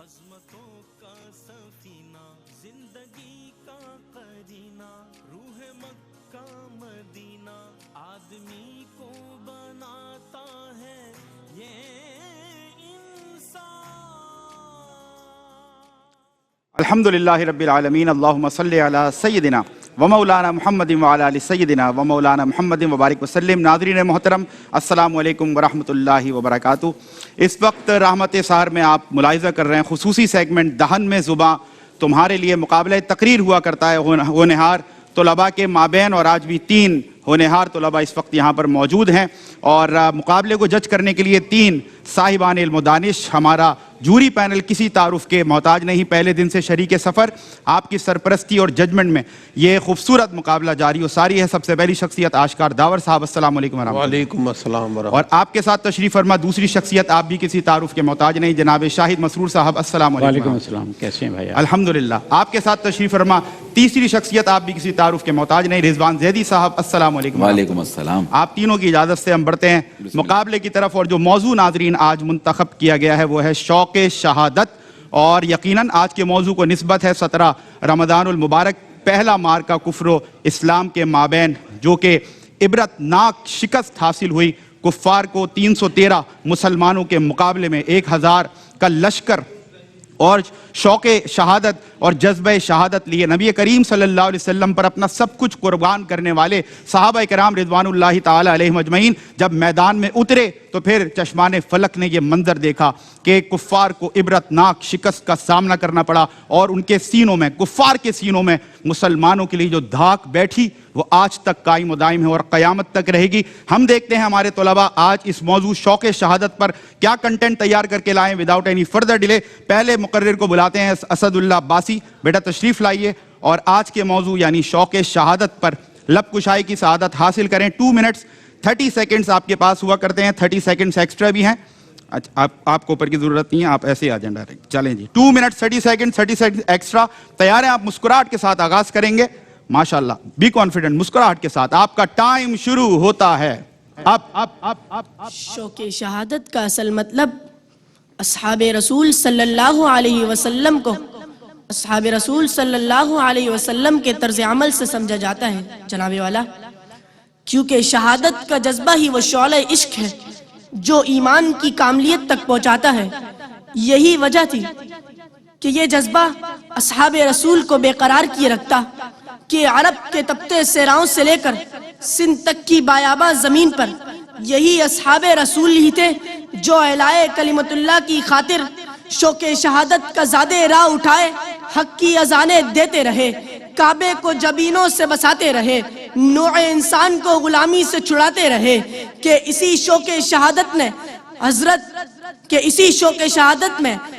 عظمتوں کا سفینہ زندگی کا قرینہ روح مکہ مدینہ آدمی کو بناتا ہے یہ انسان. الحمدللہ رب العالمین اللہم صلی علی سیدنا ومولانا محمد وعلی آل سیدنا ومولانا محمد وبارک وسلم. ناظرین محترم السلام علیکم ورحمۃ اللہ وبرکاتہ. اس وقت رحمت سحر میں آپ ملاحظہ کر رہے ہیں خصوصی سیگمنٹ دہن میں زباں تمہارے لیے مقابلہ تقریر ہوا کرتا ہے. ہونہار طلباء کے مابین اور آج بھی 3 ہونہار طلباء اس وقت یہاں پر موجود ہیں اور مقابلے کو جج کرنے کے لیے 3 صاحبان علم و دانش. ہمارا جوری پینل کسی تعارف کے محتاج نہیں، پہلے دن سے شریک سفر آپ کی سرپرستی اور ججمنٹ میں یہ خوبصورت مقابلہ جاری و ساری ہے. سب سے پہلی شخصیت آشکار داور صاحب، السلام علیکم ورحمۃ اللہ. وعلیکم السلام ورحمۃ اللہ. اور آپ کے ساتھ تشریف فرما دوسری شخصیت، آپ بھی کسی تعارف کے محتاج نہیں، جناب شاہد مسرور صاحب، السلام علیکم. وعلیکم السلام. کیسے ہیں بھائی؟ الحمدللہ. آپ کے ساتھ تشریف فرما تیسری شخصیت، آپ بھی کسی تعارف کے محتاج نہیں، رضوان زیدی صاحب، السلام علیکم. وعلیکم السلام. آپ تینوں کی اجازت سے ہم بڑھتے ہیں مقابلے کی طرف. اور جو موضوع ناظرین آج منتخب کیا گیا ہے وہ ہے شوق شہادت. اور یقیناً آج کے موضوع کو نسبت ہے 17 رمضان المبارک، پہلا مارکہ کفر و اسلام کے مابین، جو کہ عبرت ناک شکست حاصل ہوئی. کفار کو 313 مسلمانوں کے مقابلے میں 1000 کا لشکر اور شوق شہادت اور جذبہ شہادت لیے نبی کریم صلی اللہ علیہ وسلم پر اپنا سب کچھ قربان کرنے والے صحابہ کرام رضوان اللہ تعالی علیہم اجمعین جب میدان میں اترے تو پھر چشمان فلک نے یہ منظر دیکھا کہ کفار کو عبرت ناک شکست کا سامنا کرنا پڑا اور ان کے سینوں میں، کفار کے سینوں میں مسلمانوں کے لیے جو دھاک بیٹھی وہ آج تک قائم و دائم ہے اور قیامت تک رہے گی. ہم دیکھتے ہیں ہمارے طلباء آج اس موضوع شوق شہادت پر کیا کنٹینٹ تیار کر کے لائیں. وداؤٹ اینی فردر ڈیلے پہلے مقرر کو بلاتے ہیں، اسد اللہ عباسی، بیٹا تشریف لائیے اور آج کے موضوع یعنی شوق شہادت پر لب کشائی کی سعادت حاصل کریں. 2 منٹس 30 سیکنڈز آپ کے پاس ہوا کرتے ہیں، 30 سیکنڈز ایکسٹرا بھی ہیں. اچھا آپ کو اوپر کی ضرورت نہیں ہے، آپ ایسے آ جائیں ڈائریکٹ. چلیں جی، 2 منٹس 30 سیکنڈ 30 سیکنڈ ایکسٹرا. تیار ہیں آپ؟ مسکراہٹ کے ساتھ آغاز کریں گے. ماشاءاللہ، بی کانفیڈنٹ، مسکراہٹ کے ساتھ. آپ کا ٹائم شروع ہوتا ہے اب. شوق شہادت کا اصل مطلب اصحاب رسول صلی اللہ علیہ وسلم کو اصحاب رسول صلی اللہ علیہ وسلم کے طرز عمل سے سمجھا جاتا ہے جناب والا، کیونکہ شہادت کا جذبہ ہی وہ شعلہ عشق ہے جو ایمان کی کاملیت تک پہنچاتا ہے. یہی وجہ تھی کہ یہ جذبہ اصحاب رسول کو بے قرار کیے رکھتا کہ عرب کے تپتے صحراؤں سے لے کر سندھ تک کی بایاباں زمین پر یہی اصحاب رسول ہی تھے جو اعلائے کلمت اللہ کی خاطر شوق شہادت کا زادے راہ اٹھائے، حق کی اذانیں دیتے رہے، کعبے کو جبینوں سے بساتے رہے، نوع انسان کو غلامی سے چھڑاتے رہے. کہ اسی شوق شہادت میں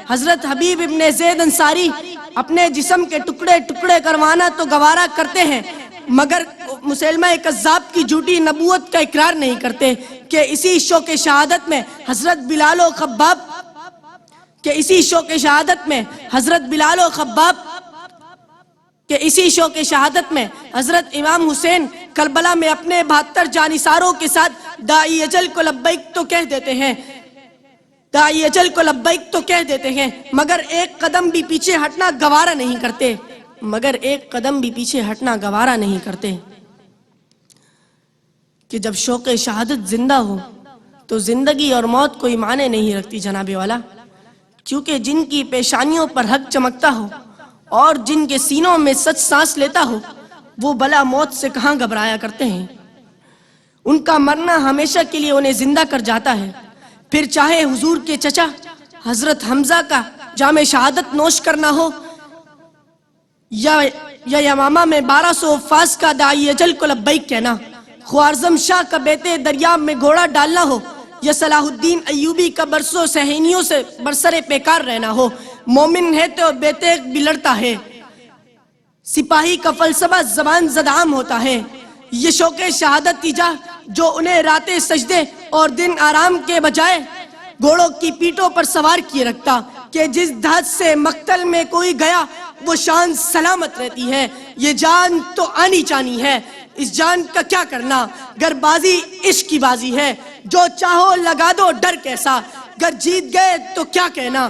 حضرت حبیب ابن زید انصاری اپنے جسم کے ٹکڑے ٹکڑے کروانا تو گوارا کرتے ہیں مگر مسلمہ کذاب کی جھوٹی نبوت کا اقرار نہیں کرتے. کہ اسی شوق شہادت میں حضرت بلال و خباب کہ اسی شوق شہادت میں حضرت امام حسین کربلا میں اپنے 72 جانثاروں کے ساتھ داعی اجل کو لبیک تو کہہ دیتے ہیں مگر ایک قدم بھی پیچھے ہٹنا گوارا نہیں کرتے. کہ جب شوق شہادت زندہ ہو تو زندگی اور موت کوئی معنی نہیں رکھتی جناب والا، کیونکہ جن کی پیشانیوں پر حق چمکتا ہو اور جن کے سینوں میں سچ سانس لیتا ہو وہ بلا موت سے کہاں گھبرایا کرتے ہیں. ان کا مرنا ہمیشہ کے لیے انہیں زندہ کر جاتا ہے. پھر چاہے حضور کے چچا حضرت حمزہ کا جام شہادت نوش کرنا ہو یا یمامہ میں 1200 حفاظ کا داعی اجل کو لبیک کہنا، خوارزم شاہ کا بیتے دریاب میں گھوڑا ڈالنا ہو یا صلاح الدین ایوبی کا برسوں سہینیوں سے برسر پیکار رہنا ہو. مومن ہے تو بیتیغ بھی لڑتا ہے، سپاہی کا فلسفہ زبان زدعام ہوتا ہے. یہ شوق شہادت تیجا جو انہیں راتیں سجدے اور دن آرام کے بجائے گھوڑوں کی پیٹوں پر سوار کیے رکھتا کہ جس دھات سے مقتل میں کوئی گیا وہ شان سلامت رہتی ہے. یہ جان تو آنی چانی ہے، اس جان کا کیا کرنا، گر بازی عشق کی بازی ہے، جو چاہو لگا دو ڈر کیسا، گر جیت گئے تو کیا کہنا،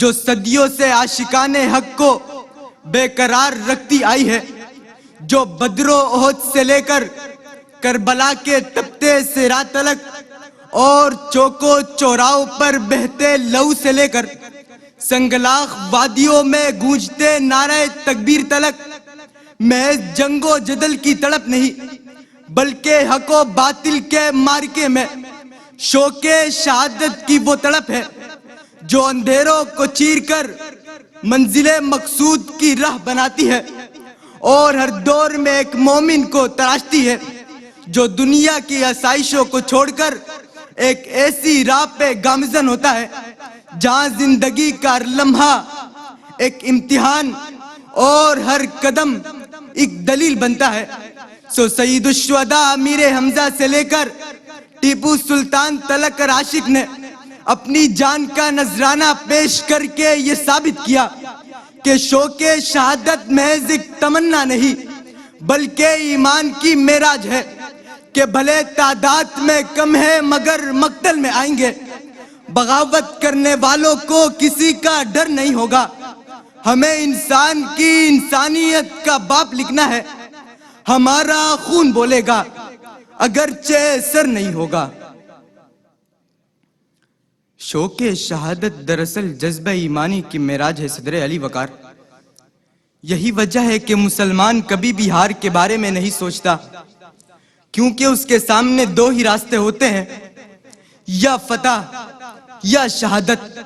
جو صدیوں سے عاشقان حق کو بے قرار رکھتی آئی ہے، جو بدر و احد سے لے کر کربلا کے تپتے صراط تلک اور چوکو چوراہوں پر بہتے لہو سے لے کر سنگلاخ وادیوں میں گونجتے نعرہ تکبیر تلک محض جنگ و جدل کی تڑپ نہیں، بلکہ حق و باطل کے مارکے میں شوق شہادت کی وہ تڑپ ہے جو اندھیروں کو چیر کر منزل مقصود کی راہ بناتی ہے، اور ہر دور میں ایک مومن کو تراشتی ہے جو دنیا کی آسائشوں کو چھوڑ کر ایک ایسی راہ پہ گامزن ہوتا ہے جہاں زندگی کا ہر لمحہ ایک امتحان اور ہر قدم ایک دلیل بنتا ہے۔ سو سید الشہداء امیر حمزہ سے لے کر ٹیپو سلطان تلک عاشق نے اپنی جان کا نذرانہ پیش کر کے یہ ثابت کیا کہ شوق شہادت محض ایک تمنا نہیں بلکہ ایمان کی معراج ہے، کہ بھلے تعداد میں کم ہے مگر مقتل میں آئیں گے، بغاوت کرنے والوں کو کسی کا ڈر نہیں ہوگا، ہمیں انسان کی انسانیت کا باپ لکھنا ہے، ہمارا خون بولے گا اگرچہ سر نہیں ہوگا۔ شوق شہادت دراصل جذبہ ایمانی کی معراج ہے صدر علی وقار۔ یہی وجہ ہے کہ مسلمان کبھی بھی ہار کے بارے میں نہیں سوچتا، کیونکہ اس کے سامنے دو ہی راستے ہوتے ہیں، یا فتح یا شہادت۔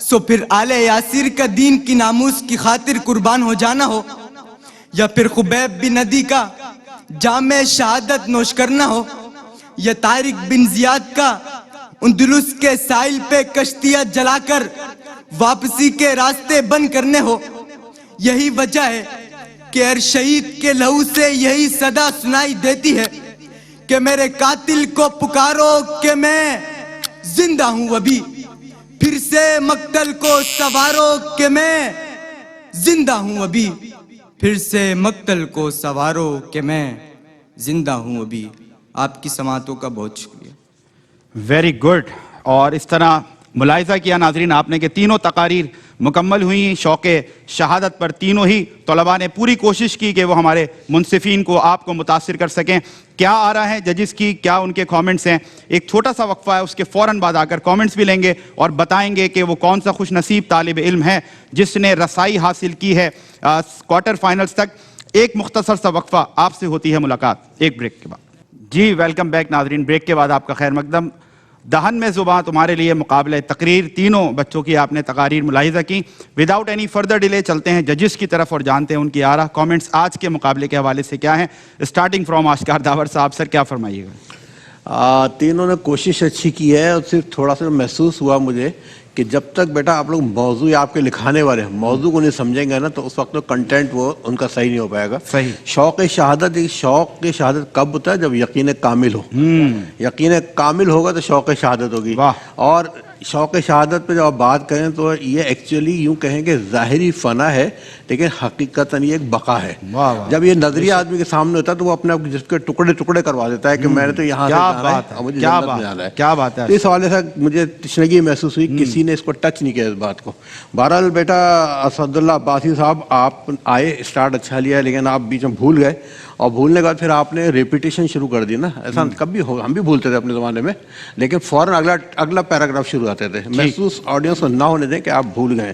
سو پھر آل یاسر کا دین کی ناموس کی خاطر قربان ہو جانا ہو، یا پھر خبیب بن ندی کا جام شہادت نوش کرنا ہو، یا طارق بن زیاد کا اندلس کے ساحل پہ کشتیاں جلا کر واپسی کے راستے بند کرنے ہو، یہی وجہ ہے کہ ہر شہید کے لہو سے یہی صدا سنائی دیتی ہے کہ میرے قاتل کو پکارو کہ میں زندہ ہوں ابھی، پھر سے مقتل کو سوارو کہ میں زندہ ہوں ابھی، پھر سے مقتل کو سوارو کہ میں زندہ ہوں ابھی۔ آپ کی سماعتوں کا بہت شکریہ۔ Very good. اور اس طرح ملاحظہ کیا ناظرین آپ نے کہ تینوں تقاریر مکمل ہوئی شوق شہادت پر، تینوں ہی طلباء نے پوری کوشش کی کہ وہ ہمارے منصفین کو آپ کو متاثر کر سکیں۔ کیا آ رہا ہے ججز کی، کیا ان کے کامنٹس ہیں، ایک چھوٹا سا وقفہ ہے، اس کے فوراً بعد آ کر کامنٹس بھی لیں گے اور بتائیں گے کہ وہ کون سا خوش نصیب طالب علم ہے جس نے رسائی حاصل کی ہے کوارٹر فائنلز تک۔ ایک مختصر سا وقفہ، آپ سے ہوتی ہے ملاقات ایک بریک کے بعد۔ جی ویلکم بیک ناظرین، بریک کے بعد آپ کا خیر مقدم۔ دہن میں زباں تمہارے لیے مقابلہ تقریر، تینوں بچوں کی آپ نے تقاریر ملاحظہ کی۔ وداؤٹ اینی فردر ڈیلے چلتے ہیں ججز کی طرف اور جانتے ہیں ان کی آرا کامنٹس آج کے مقابلے کے حوالے سے کیا ہیں۔ اسٹارٹنگ فرام آشکار داور صاحب، سر کیا فرمائیے گا؟ تینوں نے کوشش اچھی کی ہے، اور صرف تھوڑا سا محسوس ہوا مجھے کہ جب تک بیٹا آپ لوگ موضوع یا آپ کے لکھانے والے ہیں موضوع کو نہیں سمجھیں گے نا تو اس وقت کنٹینٹ وہ ان کا صحیح نہیں ہو پائے گا۔ صحیح۔ شوق شہادت کب ہوتا ہے؟ جب یقین کامل ہو۔ یقین کامل ہوگا تو شوق شہادت ہوگی۔ اور شوق شہادت پہ جب آپ بات کریں تو یہ ایکچولی یوں کہیں کہ ظاہری فنا ہے لیکن حقیقتاً یہ ایک بقا ہے۔ جب یہ نظریہ آدمی کے سامنے ہوتا ہے تو وہ اپنے جس کے ٹکڑے ٹکڑے کروا دیتا ہے کہ میں نے تو یہاں سے جانا ہے اور مجھے جنت میں جانا ہے۔ کیا بات ہے! اس حوالے سے مجھے تشنگی محسوس ہوئی، کسی نے اس کو ٹچ نہیں کیا اس بات کو۔ بہرحال بیٹا اسد اللہ عباسی صاحب، آپ آئے، اسٹارٹ اچھا لیا لیکن آپ بیچ میں بھول گئے، اور بھولنے کے بعد پھر آپ نے ریپیٹیشن شروع کر دی نا۔ ایسا کبھی ہو، ہم بھی بھولتے تھے اپنے زمانے میں، لیکن فوراً اگلا پیراگراف شروع آتے تھے۔ محسوس آڈینس کو نہ ہونے دیں کہ آپ بھول گئے۔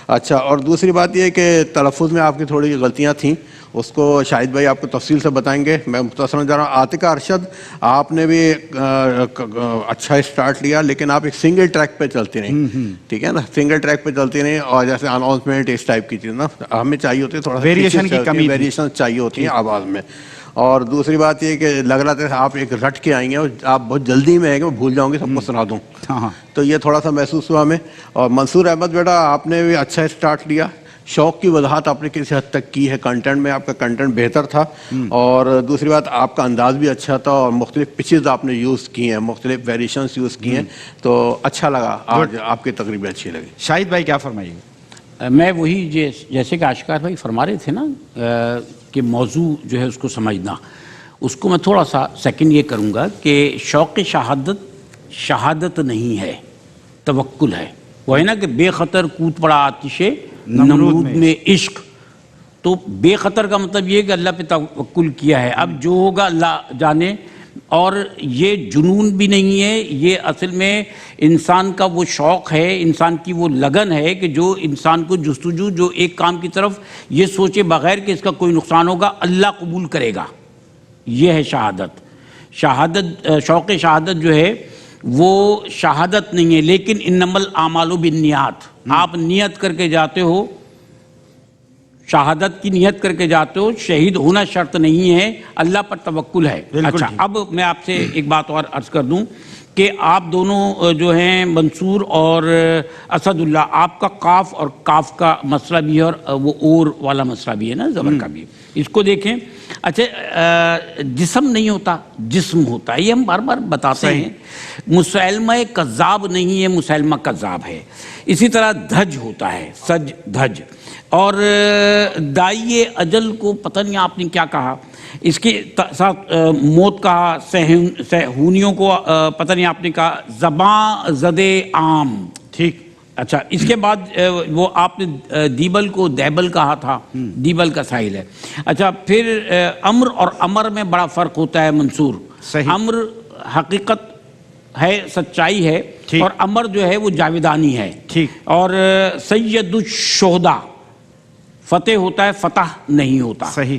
اچھا، اور دوسری بات یہ ہے کہ تلفظ میں آپ کی تھوڑی غلطیاں تھیں، اس کو شاہد بھائی آپ کو تفصیل سے بتائیں گے، میں مختصراً جا رہا ہوں۔ عاطقہ ارشد، آپ نے بھی اچھا اسٹارٹ لیا لیکن آپ ایک سنگل ٹریک پہ چلتی رہیں، ٹھیک ہے نا، سنگل ٹریک پہ چلتی رہیں، اور جیسے اناؤنسمنٹ اس ٹائپ کی چیز نا ہمیں چاہیے ہوتی ہے، تھوڑا ویریشن کی کمی، ویریشن چاہیے ہوتی ہے آواز میں۔ اور دوسری بات یہ کہ لگ رہا تھا آپ ایک رٹ کے آئیں گے اور آپ بہت جلدی میں آئیں گے، میں بھول جاؤں گی سب کو سنا دوں، تو یہ تھوڑا سا محسوس ہوا ہمیں۔ اور منصور احمد بیٹا، آپ نے بھی اچھا اسٹارٹ لیا، شوق کی وضاحت آپ نے کسی حد تک کی ہے، کنٹینٹ میں آپ کا کنٹینٹ بہتر تھا، اور دوسری بات آپ کا انداز بھی اچھا تھا، اور مختلف پچز آپ نے یوز کی ہیں، مختلف ویریشنس یوز کی ہیں، تو اچھا لگا، آج آپ کی تقریب بھی اچھی لگی۔ شاہد بھائی کیا فرمائیے گا؟ میں وہی جیسے کہ آشکار بھائی فرما رہے تھے نا کہ موضوع جو ہے اس کو سمجھنا، اس کو میں تھوڑا سا سیکنڈ یہ کروں گا کہ شوق شہادت شہادت نہیں ہے، توکل ہے۔ وہ ہے نا کہ بے خطر کود پڑا آتش نمرود میں عشق. تو بے خطر کا مطلب یہ کہ اللہ پہ توکل کیا ہے. اب جو ہوگا اللہ جانے. اور یہ جنون بھی نہیں ہے, یہ اصل میں انسان کا وہ شوق ہے, انسان کی وہ لگن ہے کہ جو انسان کو جستجو, جو ایک کام کی طرف یہ سوچے بغیر کہ اس کا کوئی نقصان ہوگا اللہ قبول کرے گا. یہ ہے شہادت. شہادت, شوق شہادت جو ہے وہ شہادت نہیں ہے, لیکن انما الاعمال بالنیات. آپ نیت کر کے جاتے ہو, شہادت کی نیت کر کے جاتے ہو, شہید ہونا شرط نہیں ہے, اللہ پر توکل ہے. اچھا, اب میں آپ سے ایک بات اور عرض کر دوں کہ آپ دونوں جو ہیں منصور اور اسد اللہ, آپ کا قاف اور کاف کا مسئلہ بھی ہے اور وہ اور والا مسئلہ بھی ہے نا, زبر کا بھی. اس کو دیکھیں. اچھا, جسم نہیں ہوتا, جسم ہوتا ہے, یہ ہم بار بار بتاتے ہیں. مسلمہ کذاب نہیں ہے, مسلمہ کذاب ہے. اسی طرح دھج ہوتا ہے, سج دھج. اور دائی اجل کو پتہ نہیں آپ نے کیا کہا, اس کے ساتھ موت کہا, سہونیوں کو پتہ نہیں آپ نے کہا زباں زدے عام. ٹھیک. اچھا, اس کے بعد وہ آپ نے دیبل کو دیبل کہا تھا, دیبل کا ساحل ہے. اچھا, پھر امر اور امر میں بڑا فرق ہوتا ہے منصور. امر حقیقت ہے, سچائی ہے, اور امر جو ہے وہ جاویدانی ہے. ٹھیک. اور سید الشہداء فتح ہوتا ہے, فتح نہیں ہوتا. صحیح.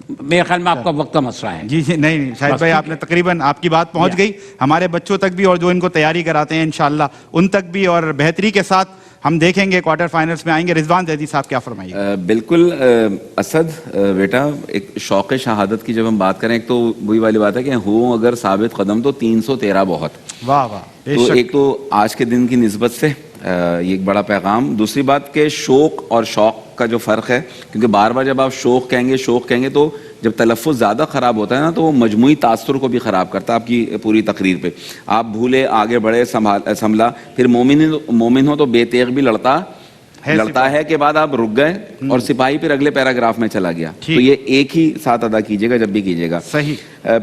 میرے خیال میں آپ کا وقت کا مسئلہ ہے. جی جی, نہیں شاہد بھائی, آپ نے تقریباً آپ کی بات پہنچ گئی ہمارے بچوں تک بھی, اور جو ان کو تیاری کراتے ہیں انشاءاللہ ان تک بھی, اور بہتری کے ساتھ ہم دیکھیں گے کوارٹر فائنلز میں آئیں گے. رضوان زیدی صاحب کیا فرمائیے؟ بالکل اسد بیٹا, ایک شوق شہادت کی جب ہم بات کریں, ایک تو وہی والی بات ہے کہ ہوں اگر ثابت قدم تو 313 بہت. واہ واہ. تو ایک تو آج کے دن کی نسبت سے یہ ایک بڑا پیغام. دوسری بات کہ شوق اور شوق کا جو فرق ہے, کیونکہ بار بار جب آپ شوق کہیں گے تو جب تلفظ زیادہ خراب ہوتا ہے نا تو وہ مجموعی تاثر کو بھی خراب کرتا ہے آپ کی پوری تقریر پہ. آپ بھولے, آگے بڑھے, سنبھلا, پھر مومن ہو تو بے تیغ بھی لڑتا ہے کے بعد آپ رک گئے اور سپاہی پھر اگلے پیراگراف میں چلا گیا. تو یہ ایک ہی ساتھ ادا کیجئے گا جب بھی کیجئے گا. صحیح.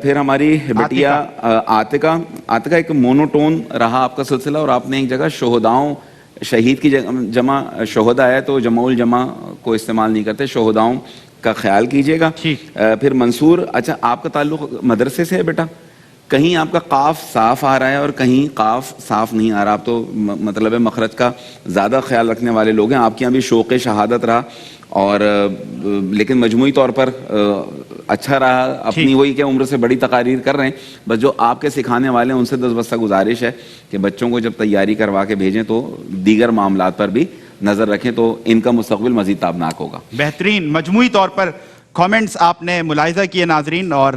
پھر ہماری بٹیا عاتقہ ایک مونوٹون رہا آپ کا سلسلہ, اور آپ نے ایک جگہ شہداؤں, شہید کی جمع شہداء ہے تو جمع الجمع کو استعمال نہیں کرتے, شہداؤں کا خیال کیجئے گا. پھر منصور, اچھا آپ کا تعلق مدرسے سے ہے بیٹا, کہیں آپ کا قاف صاف آ رہا ہے اور کہیں قاف صاف نہیں آ رہا. آپ تو مطلب ہے مخرج کا زیادہ خیال رکھنے والے لوگ ہیں. آپ کے یہاں بھی شوق شہادت رہا, اور لیکن مجموعی طور پر اچھا رہا. اپنی وہی کہ عمر سے بڑی تقاریر کر رہے ہیں, بس جو آپ کے سکھانے والے ہیں ان سے 10 بستہ گزارش ہے کہ بچوں کو جب تیاری کروا کے بھیجیں تو دیگر معاملات پر بھی نظر رکھیں, تو ان کا مستقبل مزید تابناک ہوگا. بہترین. مجموعی طور پر کامنٹس آپ نے ملاحظہ کیے ناظرین, اور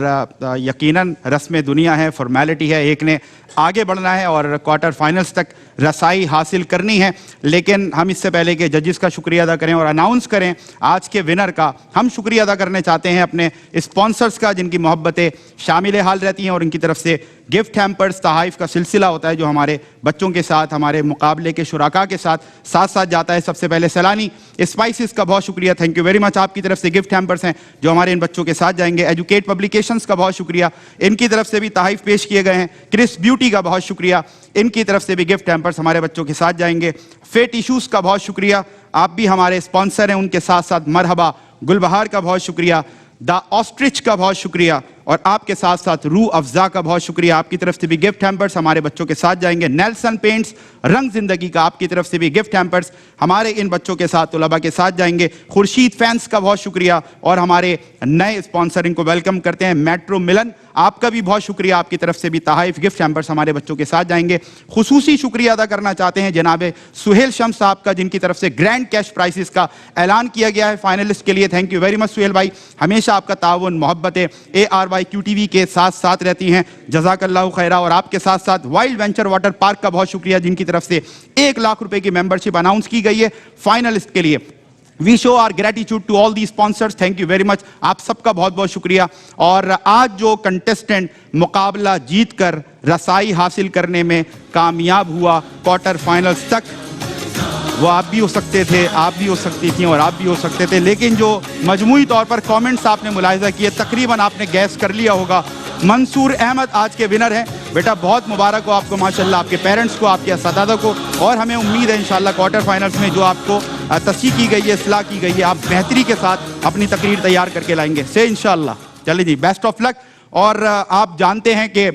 یقیناً رسم دنیا ہے, فارمیلٹی ہے, ایک نے آگے بڑھنا ہے اور کوارٹر فائنلز تک رسائی حاصل کرنی ہے. لیکن ہم اس سے پہلے کہ ججز کا شکریہ ادا کریں اور اناؤنس کریں آج کے ونر کا, ہم شکریہ ادا کرنے چاہتے ہیں اپنے اسپانسرز کا جن کی محبتیں شامل حال رہتی ہیں, اور ان کی طرف سے گفٹ ہیمپرز تحائف کا سلسلہ ہوتا ہے جو ہمارے بچوں کے ساتھ, ہمارے مقابلے کے شرکاء کے ساتھ جاتا ہے. سب سے پہلے سیلانی اسپائسز کا بہت شکریہ, تھینک یو ویری مچ. آپ کی طرف سے گفٹ ہیمپرز ہیں جو ہمارے ان بچوں کے ساتھ جائیں گے. ایجوکیٹ پبلیکیشنز کا بہت شکریہ, ان کی طرف سے بھی تحائف پیش کیے گئے ہیں. کرس بیوٹی کا بہت شکریہ, ان کی طرف سے بھی گفٹ ہیمپرز ہمارے بچوں کے ساتھ جائیں گے. فیٹ ایشوز کا بہت شکریہ, آپ بھی ہمارے اسپانسر ہیں, ان کے ساتھ ساتھ مرحبا گلبہار کا بہت شکریہ, دا آسٹرچ کا بہت شکریہ, اور آپ کے ساتھ ساتھ روح افزا کا بہت شکریہ. آپ کی طرف سے بھی گفٹ ہیمپرز ہمارے بچوں کے ساتھ جائیں گے. نیلسن پینٹس رنگ زندگی کا, آپ کی طرف سے بھی گفٹ ہیمپرز ہمارے ان بچوں کے ساتھ طلباء کے ساتھ جائیں گے. خورشید فینس کا بہت شکریہ, اور ہمارے نئے اسپانسر ان کو ویلکم کرتے ہیں میٹرو ملن, آپ کا بھی بہت شکریہ. آپ کی طرف سے بھی تحائف گفٹ ہیمپرز ہمارے بچوں کے ساتھ جائیں گے. خصوصی شکریہ ادا کرنا چاہتے ہیں جناب سہیل شمس صاحب کا, جن کی طرف سے گرینڈ کیش پرائسز کا اعلان کیا گیا ہے فائنلسٹ کے لیے. Thank you very much Sohail بھائی, ہمیشہ آپ کا تعاون محبتیں ARYQTV کے ساتھ رہتی ہیں, جزاک اللہ خیرہ. اور آپ کے ساتھ ساتھ وائلڈ وینچر واٹر پارک کا بہت شکریہ, جن کی طرف سے 1 لاکھ روپے کی ممبرشپ اناؤنس کی گئی ہے فائنلسٹ کے لیے. We show our gratitude to all the sponsors. Thank you very much. آپ سب کا بہت بہت شکریہ. اور آج جو کنٹیسٹنٹ مقابلہ جیت کر رسائی حاصل کرنے میں کامیاب ہوا کوارٹر فائنلز تک, وہ آپ بھی ہو سکتے تھے, آپ بھی ہو سکتی تھیں, اور آپ بھی ہو سکتے تھے. لیکن جو مجموعی طور پر کامنٹس آپ نے ملاحظہ کیے, تقریباً آپ نے گیس کر لیا ہوگا, منصور احمد آج کے ونر ہیں. بیٹا بہت مبارک ہو آپ کو ماشاءاللہ، آپ کے پیرنٹس کو، آپ کے اساتذہ کو، اور ہمیں امید ہے انشاءاللہ کوارٹر فائنلز میں جو آپ کو تصحیح کی گئی ہے، اصلاح کی گئی ہے، آپ بہتری کے ساتھ اپنی تقریر تیار کر کے لائیں گے سے انشاءاللہ. چلیں جی، بیسٹ آف لک. اور آپ جانتے ہیں کہ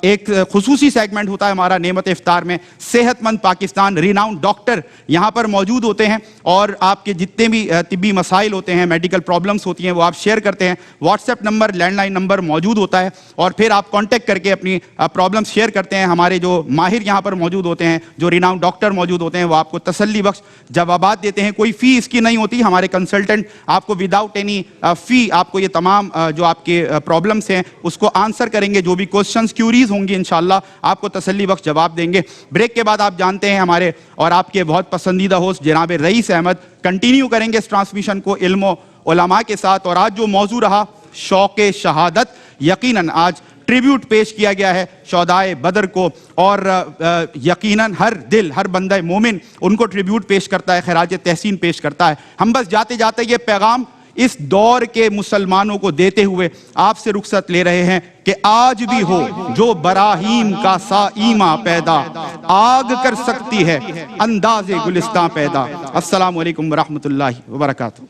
ایک خصوصی سیگمنٹ ہوتا ہے ہمارا نعمت افطار میں، صحت مند پاکستان، ریناؤنڈ ڈاکٹر یہاں پر موجود ہوتے ہیں اور آپ کے جتنے بھی طبی مسائل ہوتے ہیں، میڈیکل پرابلمس ہوتی ہیں، وہ آپ شیئر کرتے ہیں. WhatsApp number, landline number موجود ہوتا ہے، اور پھر آپ کانٹیکٹ کر کے اپنی پرابلمس شیئر کرتے ہیں. ہمارے جو ماہر یہاں پر موجود ہوتے ہیں، جو ریناؤنڈ ڈاکٹر موجود ہوتے ہیں، وہ آپ کو تسلی بخش جوابات دیتے ہیں. کوئی فی اس کی نہیں ہوتی. ہمارے کنسلٹنٹ آپ کو وداؤٹ اینی فی آپ کو یہ تمام جو آپ کے پرابلمس ہیں اس کو آنسر کریں گے. جو بھی کوسچنز کیوریز ہوں گی انشاءاللہ آپ کو تسلی بخش جواب دیں گے. بریک کے بعد آپ جانتے ہیں ہمارے اور آپ کے بہت پسندیدہ ہوسٹ جناب رئیس احمد کنٹینیو کریں گے اس ٹرانسمیشن کو علم و علماء کے ساتھ. اور آج جو موضوع رہا شوق شہادت، یقیناً آج ٹریبیوٹ پیش کیا گیا ہے شہدائے بدر کو، اور یقیناً ہر دل، ہر بندہ مومن ان کو ٹریبیوٹ پیش کرتا ہے، خراج تحسین پیش کرتا ہے. ہم بس جاتے جاتے یہ پیغام اس دور کے مسلمانوں کو دیتے ہوئے آپ سے رخصت لے رہے ہیں کہ آج بھی ہو جو براہیم کا سا ایماں پیدا، آگ کر سکتی ہے انداز گلستاں پیدا. السلام علیکم ورحمۃ اللہ وبرکاتہ.